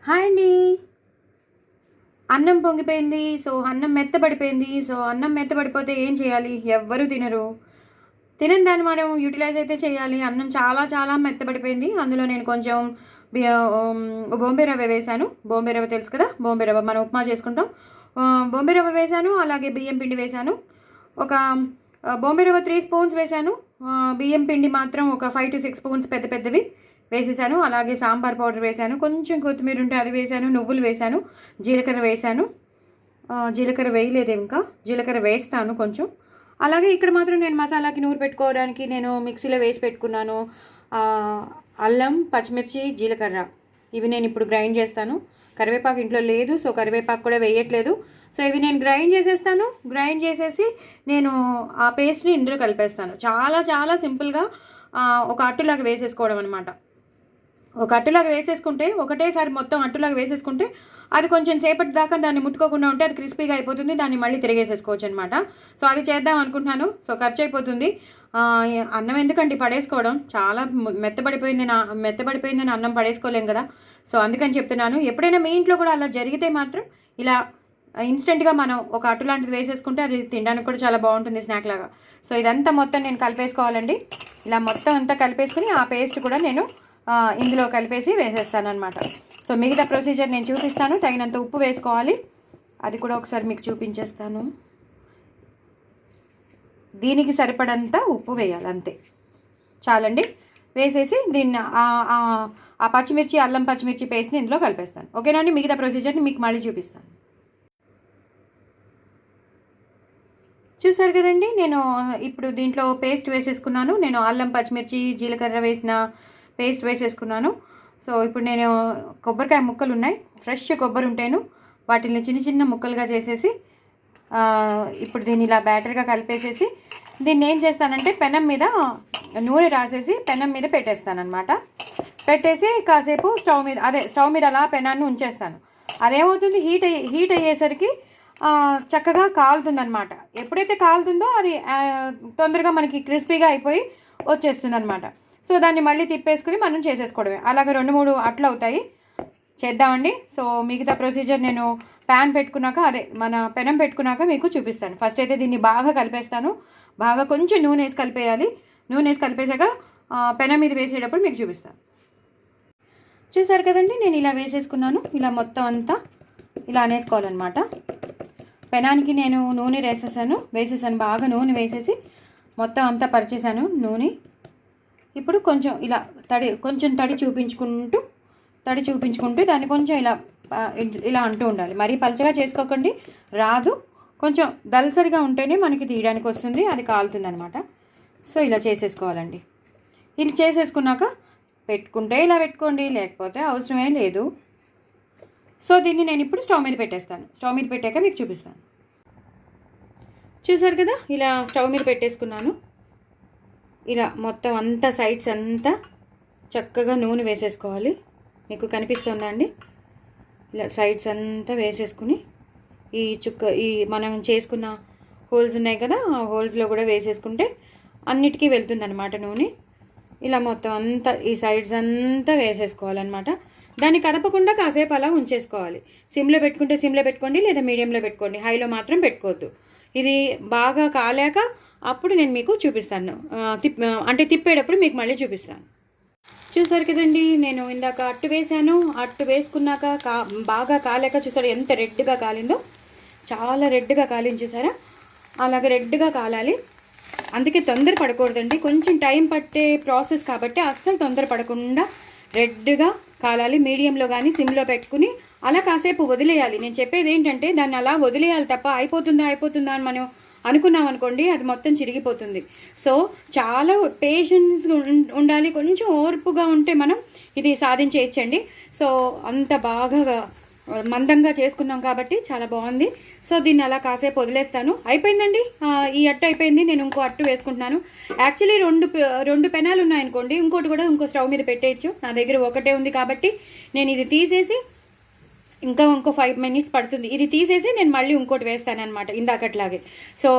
Hi అండి. అన్నం పొంగిపోయింది. So, అన్నం మెత్తబడిపోయింది. సో, అన్నం మెత్తబడిపోతే ఏం చేయాలి? ఎవ్వరు తినరు. తినని దాన్ని మనం యుటిలైజ్ అయితే చేయాలి. అన్నం చాలా చాలా మెత్తబడిపోయింది. అందులో నేను కొంచెం బొంబే రవ్వ వేశాను. బొంబే రవ్వ తెలుసు కదా! బొంబే రవ్వ మనం ఉప్మా చేసుకుంటాం. బొంబే రవ్వ వేశాను. అలాగే బియ్యం పిండి వేశాను. ఒక బొంబే రవ్వ 3 స్పూన్స్ వేశాను. బియ్యం పిండి మాత్రం ఒక 5-6 స్పూన్స్ పెద్ద పెద్దవి వేసేసాను. అలాగే సాంబార్ పౌడర్ వేశాను. కొంచెం కొత్తిమీర ఉంటే అది వేశాను. నువ్వులు వేశాను. జీలకర్ర వేశాను. జీలకర్ర వేయలేదు ఇంకా. జీలకర్ర వేస్తాను కొంచెం. అలాగే ఇక్కడ మాత్రం నేను మసాలాకి నూరు పెట్టుకోవడానికి నేను మిక్సీలో వేసి పెట్టుకున్నాను. అల్లం, పచ్చిమిర్చి, జీలకర్ర ఇవి నేను ఇప్పుడు గ్రైండ్ చేస్తాను. కరివేపాకు ఇంట్లో లేదు, సో కరివేపాకు కూడా వేయట్లేదు. సో ఇవి నేను గ్రైండ్ చేసేస్తాను. గ్రైండ్ చేసేసి నేను ఆ పేస్ట్ని ఇందులో కలిపేస్తాను. చాలా చాలా సింపుల్గా ఒక అట్టులాగా వేసేసుకోవడం అనమాట. ఒక అట్టులాగా వేసేసుకుంటే ఒకటేసారి మొత్తం అట్టులాగా వేసేసుకుంటే అది కొంచెం సేపటి దాకా దాన్ని ముట్టుకోకుండా ఉంటే అది క్రిస్పీగా అయిపోతుంది. దాన్ని మళ్ళీ తిరిగేసేసుకోవచ్చు అనమాట. సో అది చేద్దాం అనుకుంటున్నాను. సో ఖర్చు అయిపోతుంది. అన్నం ఎందుకండి పడేసుకోవడం, చాలా మెత్తబడిపోయిందని అన్నం పడేసుకోలేం కదా. సో అందుకని చెప్తున్నాను. ఎప్పుడైనా మీ ఇంట్లో కూడా అలా జరిగితే మాత్రం ఇలా ఇన్స్టెంట్గా మనం ఒక అట్టు లాంటిది వేసేసుకుంటే అది తినడానికి కూడా చాలా బాగుంటుంది, స్నాక్ లాగా. సో ఇదంతా మొత్తం నేను కలిపేసుకోవాలండి. ఇలా మొత్తం అంతా కలిపేసుకుని ఆ పేస్ట్ కూడా నేను ఇందులో కలిపేసి వేసేస్తాను అనమాట. సో మిగతా ప్రొసీజర్ నేను చూపిస్తాను. తగినంత ఉప్పు వేసుకోవాలి, అది కూడా ఒకసారి మీకు చూపించేస్తాను. దీనికి సరిపడంత ఉప్పు వేయాలి, అంతే చాలండి. వేసేసి దీన్ని ఆ పచ్చిమిర్చి, అల్లం పచ్చిమిర్చి పేస్ట్ని ఇందులో కలిపేస్తాను. ఓకేనండి. మిగతా ప్రొసీజర్ని మీకు మళ్ళీ చూపిస్తాను. చూసారు కదండి, నేను ఇప్పుడు దీంట్లో పేస్ట్ వేసేసుకున్నాను. నేను అల్లం, పచ్చిమిర్చి, జీలకర్ర వేసిన పేస్ట్ వేసేసుకున్నాను. సో ఇప్పుడు నేను కొబ్బరికాయ ముక్కలు ఉన్నాయి, ఫ్రెష్ కొబ్బరి ఉంటేను వాటిని చిన్న చిన్న ముక్కలుగా చేసేసి ఇప్పుడు దీన్ని ఇలా బ్యాటర్గా కలిపేసేసి దీన్ని ఏం చేస్తానంటే పెనం మీద నూనె రాసేసి పెనం మీద పెట్టేస్తానమాట. పెట్టేసి కాసేపు స్టవ్ మీద అలా పెనాన్ని ఉంచేస్తాను. అదేమవుతుంది, హీట్ అయ్యేసరికి చక్కగా కాలుతుందనమాట. ఎప్పుడైతే కాలుతుందో అది తొందరగా మనకి క్రిస్పీగా అయిపోయి వచ్చేస్తుంది అనమాట. సో దాన్ని మళ్ళీ తిప్పేసుకుని మనం చేసేసుకోవడమే. అలాగే 2-3 అట్లు అవుతాయి. చేద్దామండి. సో మిగతా ప్రొసీజర్ నేను ప్యాన్ పెట్టుకున్నాక, మన పెనం పెట్టుకున్నాక మీకు చూపిస్తాను. ఫస్ట్ అయితే దీన్ని బాగా కలిపేస్తాను. బాగా కొంచెం నూనె వేసి కలిపేయాలి. నూనె వేసి కలిపేసాక పెనం మీద వేసేటప్పుడు మీకు చూపిస్తాను. చూసారు కదండి, నేను ఇలా వేసేసుకున్నాను. ఇలా మొత్తం అంతా ఇలా అనేసుకోవాలన్నమాట. పెనానికి నేను నూనె వేసేసాను. బాగా నూనె వేసేసి మొత్తం అంతా పరిచేసాను నూనె. ఇప్పుడు కొంచెం ఇలా తడి చూపించుకుంటూ దాన్ని కొంచెం ఇలా అంటూ ఉండాలి. మరీ పలచగా చేసుకోకండి, రాదు. కొంచెం దల్సరిగా ఉంటేనే మనకి తీయడానికి వస్తుంది, అది కాలుతుంది అనమాట. సో ఇలా చేసేసుకోవాలండి. ఇలా చేసేసుకున్నాక పెట్టుకుంటే ఇలా పెట్టుకోండి, లేకపోతే అవసరమే లేదు. సో దీన్ని నేను ఇప్పుడు స్టవ్ మీద పెట్టేస్తాను. స్టవ్ మీద పెట్టాక మీకు చూపిస్తాను. చూసారు కదా, ఇలా స్టవ్ మీద పెట్టేసుకున్నాను. ఇలా మొత్తం అంతా సైడ్స్ అంతా చక్కగా నూనె వేసేసుకోవాలి. మీకు కనిపిస్తుందా అండి? ఇలా సైడ్స్ అంతా వేసేసుకుని ఈ మనం చేసుకున్న హోల్స్ ఉన్నాయి కదా, ఆ హోల్స్లో కూడా వేసేసుకుంటే అన్నిటికీ వెళ్తుందన్నమాట నూనె. ఇలా మొత్తం అంతా ఈ సైడ్స్ అంతా వేసేసుకోవాలన్నమాట. దాన్ని కదపకుండా కాసేపు అలా ఉంచేసుకోవాలి. సిమ్లో పెట్టుకుంటే సిమ్లో పెట్టుకోండి, లేదా మీడియంలో పెట్టుకోండి, హైలో మాత్రం పెట్టుకోవద్దు. ఇది బాగా కాలాక అప్పుడు నేను మీకు చూపిస్తాను. తిప్పేటప్పుడు మీకు మళ్ళీ చూపిస్తాను. చూసారు కదండి, నేను ఇందాక అట్టు వేసాను. అట్టు వేసుకున్నాక బాగా కాలాక చూసారు ఎంత రెడ్గా కాలిందో. చాలా రెడ్గా కాలింది చూసారా. అలాగే రెడ్గా కాలాలి. అందుకే తొందర పడకూడదండి. కొంచెం టైం పట్టే ప్రాసెస్ కాబట్టి అస్సలు తొందర పడకుండా రెడ్గా కాలాలి. మీడియంలో కానీ సిమ్లో పెట్టుకుని అలా కాసేపు వదిలేయాలి. నేను చెప్పేది ఏంటంటే దాన్ని అలా వదిలేయాలి తప్ప అయిపోతుందా అని మనం అనుకున్నాం అనుకోండి, అది మొత్తం చిరిగిపోతుంది. సో చాలా పేషెన్స్ ఉండాలి. కొంచెం ఓర్పుగా ఉంటే మనం ఇది సాధించేయచ్చండి. సో అంత బాగా మందంగా చేసుకున్నాం కాబట్టి చాలా బాగుంది. సో దీన్ని అలా కాసేపు వదిలేస్తాను. అయిపోయిందండి, ఈ అట్టు అయిపోయింది. నేను ఇంకో అట్టు వేసుకుంటున్నాను. యాక్చువల్లీ రెండు పెనాలు ఉన్నాయనుకోండి, ఇంకో స్టవ్ మీద పెట్టేయచ్చు. నా దగ్గర ఒకటే ఉంది కాబట్టి నేను ఇది తీసేసి ఇంకో 5 మినిట్స్ పడుతుంది. ఇది తీసేసి నేను మళ్ళీ ఇంకోటి వేస్తాను అనమాట ఇందాకట్లాగే. సో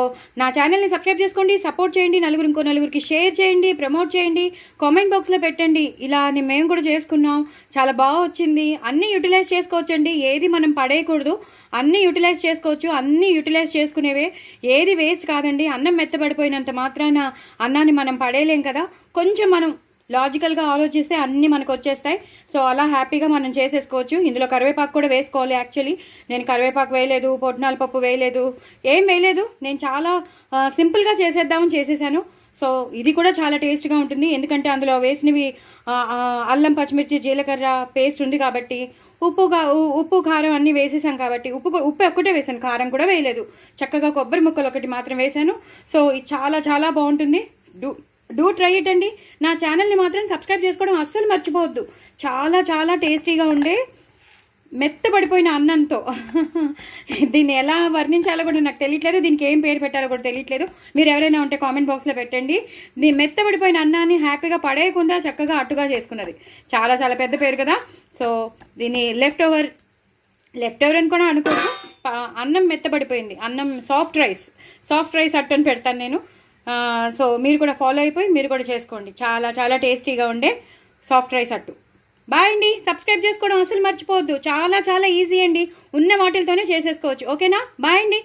నా ఛానల్ని సబ్స్క్రైబ్ చేసుకోండి, సపోర్ట్ చేయండి, ఇంకో నలుగురికి షేర్ చేయండి, ప్రమోట్ చేయండి, కామెంట్ బాక్స్లో పెట్టండి. ఇలా మేము కూడా చేసుకున్నాం, చాలా బాగా వచ్చింది. అన్నీ యూటిలైజ్ చేసుకోవచ్చండి, ఏది మనం పడేయకూడదు, అన్నీ యూటిలైజ్ చేసుకోవచ్చు. అన్నీ యూటిలైజ్ చేసుకునేవే, ఏది వేస్ట్ కాదండి. అన్నం మెత్తబడిపోయినంత మాత్రాన అన్నాన్ని మనం పడేయలేం కదా. కొంచెం మనం లాజికల్గా ఆలోచిస్తే అన్నీ మనకు వచ్చేస్తాయి. సో అలా హ్యాపీగా మనం చేసేసుకోవచ్చు. ఇందులో కరివేపాకు కూడా వేసుకోవాలి. యాక్చువల్లీ నేను కరివేపాకు వేయలేదు, పొట్నాల పప్పు వేయలేదు, ఏం వేయలేదు. నేను చాలా సింపుల్గా చేసేద్దామని చేసేసాను. సో ఇది కూడా చాలా టేస్ట్గా ఉంటుంది, ఎందుకంటే అందులో వేసినవి అల్లం, పచ్చిమిర్చి, జీలకర్ర పేస్ట్ ఉంది కాబట్టి, ఉప్పు కారం అన్నీ వేసేసాం కాబట్టి, ఉప్పు ఒక్కటే వేసాను, కారం కూడా వేయలేదు. చక్కగా కొబ్బరి ముక్కలు ఒకటి మాత్రం వేసాను. సో ఇది చాలా చాలా బాగుంటుంది. డూ ట్రై ఇట్ అండి. నా ఛానల్ని మాత్రం సబ్స్క్రైబ్ చేసుకోవడం అస్సలు మర్చిపోవద్దు. చాలా చాలా టేస్టీగా ఉండే మెత్తబడిపోయిన అన్నంతో దీన్ని ఎలా వర్ణించాలో కూడా నాకు తెలియట్లేదు, దీనికి ఏం పేరు పెట్టాలో కూడా తెలియట్లేదు. మీరు ఎవరైనా ఉంటే కామెంట్ బాక్స్లో పెట్టండి. దీన్ని మెత్తబడిపోయిన అన్నాన్ని హ్యాపీగా పడేయకుండా చక్కగా అట్టుగా చేసుకున్నది. చాలా చాలా పెద్ద పేరు కదా. సో దీన్ని లెఫ్ట్ ఓవర్ అని కూడా అనుకోవచ్చు. అన్నం మెత్తబడిపోయింది, అన్నం సాఫ్ట్ రైస్ అట్టు అని పెడతాను నేను. సో మీరు కూడా ఫాలో అయిపోయి మీరు కూడా చేసుకోండి. చాలా చాలా టేస్టీగా ఉండే సాఫ్ట్ రైస్ అట్టు. బాయ్ అండి. సబ్స్క్రైబ్ చేసుకోవడం అసలు మర్చిపోవద్దు. చాలా చాలా ఈజీ అండి, ఉన్న వాటితోనే చేసేసుకోవచ్చు. ఓకేనా? బాయ్ అండి.